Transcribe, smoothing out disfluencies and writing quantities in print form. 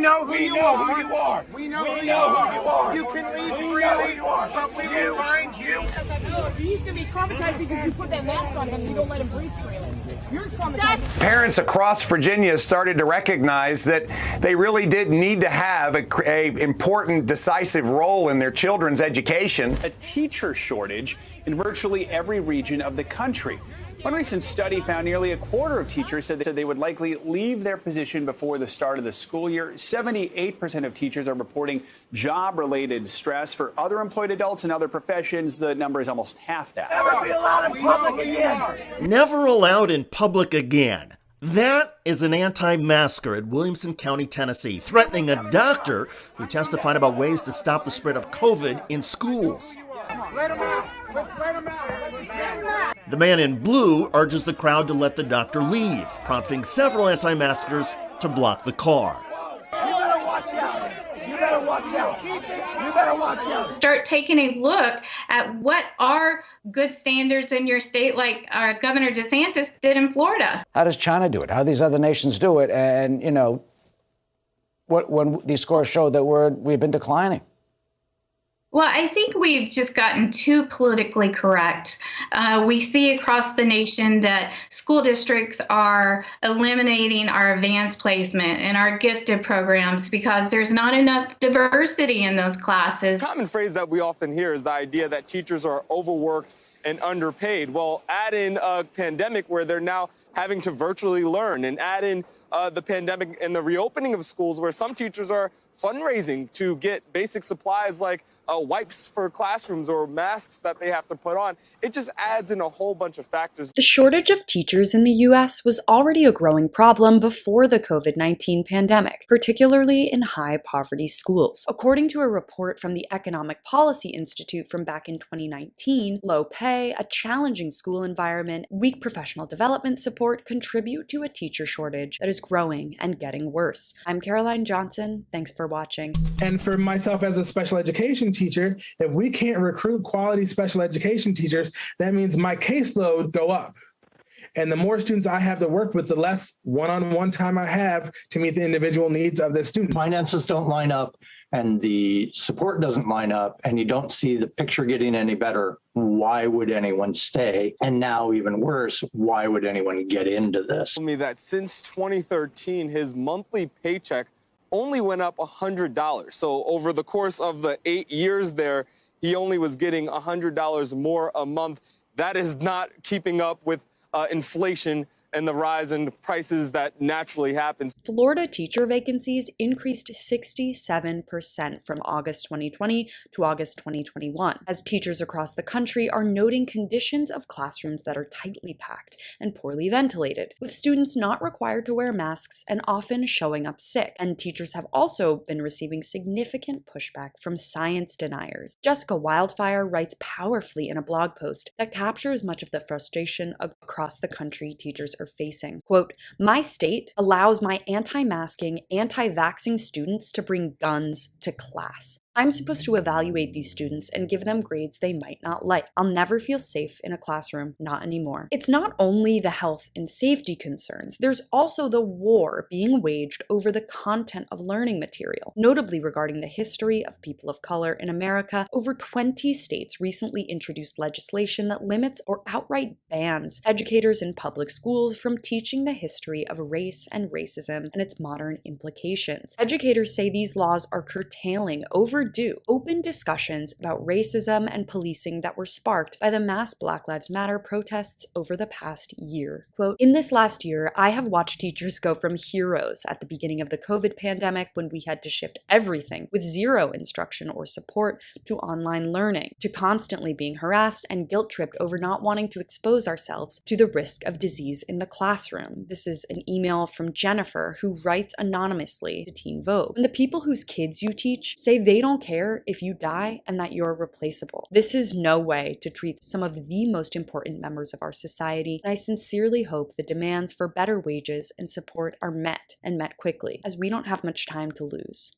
know who you are. We know who you are. You can leave freely, but we will find you. He's going to be traumatized because you put that mask on him and you don't let him breathe freely. You're traumatized. Parents across Virginia started to recognize that they really did need to have a important, decisive role in their children's education. A teacher shortage in virtually every region of the country. One recent study found nearly a quarter of teachers said they would likely leave their position before the start of the school year. 78% of teachers are reporting job-related stress. For other employed adults in other professions, the number is almost half that. Never be allowed in public again. Never allowed in public again. That is an anti-masker at Williamson County, Tennessee, threatening a doctor who testified about ways to stop the spread of COVID in schools. Let him out. Let's let him out. The man in blue urges the crowd to let the doctor leave, prompting several anti-maskers to block the car. You better watch out. You better watch out. You better watch out. Start taking a look at what are good standards in your state, like Governor DeSantis did in Florida. How does China do it? How do these other nations do it? And, you know, when these scores show that we've been declining. Well, I think we've just gotten too politically correct. We see across the nation that school districts are eliminating our advanced placement and our gifted programs because there's not enough diversity in those classes. A common phrase that we often hear is the idea that teachers are overworked and underpaid. Well, add in a pandemic where they're now having to virtually learn, and add in the pandemic and the reopening of schools where some teachers are fundraising to get basic supplies like wipes for classrooms or masks that they have to put on. It just adds in a whole bunch of factors. The shortage of teachers in the U.S. was already a growing problem before the COVID-19 pandemic, particularly in high-poverty schools. According to a report from the Economic Policy Institute from back in 2019, low pay, a challenging school environment, weak professional development support contribute to a teacher shortage that is growing and getting worse. I'm Caroline Johnson. Thanks for watching. And for myself as a special education teacher, if we can't recruit quality special education teachers, that means my caseload go up. And the more students I have to work with, the less one-on-one time I have to meet the individual needs of the student. Finances don't line up and the support doesn't line up and you don't see the picture getting any better. Why would anyone stay? And now even worse, why would anyone get into this? Told me that since 2013, his monthly paycheck only went up $100. So over the course of the 8 years there, he only was getting $100 more a month. That is not keeping up with inflation and the rise in prices that naturally happens. Florida teacher vacancies increased 67% from August 2020 to August 2021, as teachers across the country are noting conditions of classrooms that are tightly packed and poorly ventilated, with students not required to wear masks and often showing up sick. And teachers have also been receiving significant pushback from science deniers. Jessica Wildfire writes powerfully in a blog post that captures much of the frustration across the country teachers are facing. Quote, "My state allows my anti-masking, anti-vaxxing students to bring guns to class. I'm supposed to evaluate these students and give them grades they might not like. I'll never feel safe in a classroom, not anymore." It's not only the health and safety concerns, there's also the war being waged over the content of learning material. Notably regarding the history of people of color in America, over 20 states recently introduced legislation that limits or outright bans educators in public schools from teaching the history of race and racism and its modern implications. Educators say these laws are curtailing overdue open discussions about racism and policing that were sparked by the mass Black Lives Matter protests over the past year. Quote, "In this last year, I have watched teachers go from heroes at the beginning of the COVID pandemic when we had to shift everything with zero instruction or support to online learning, to constantly being harassed and guilt-tripped over not wanting to expose ourselves to the risk of disease in the classroom." This is an email from Jennifer, who writes anonymously to Teen Vogue. "And the people whose kids you teach say they don't care if you die and that you're replaceable. This is no way to treat some of the most important members of our society, and I sincerely hope the demands for better wages and support are met, and met quickly, as we don't have much time to lose."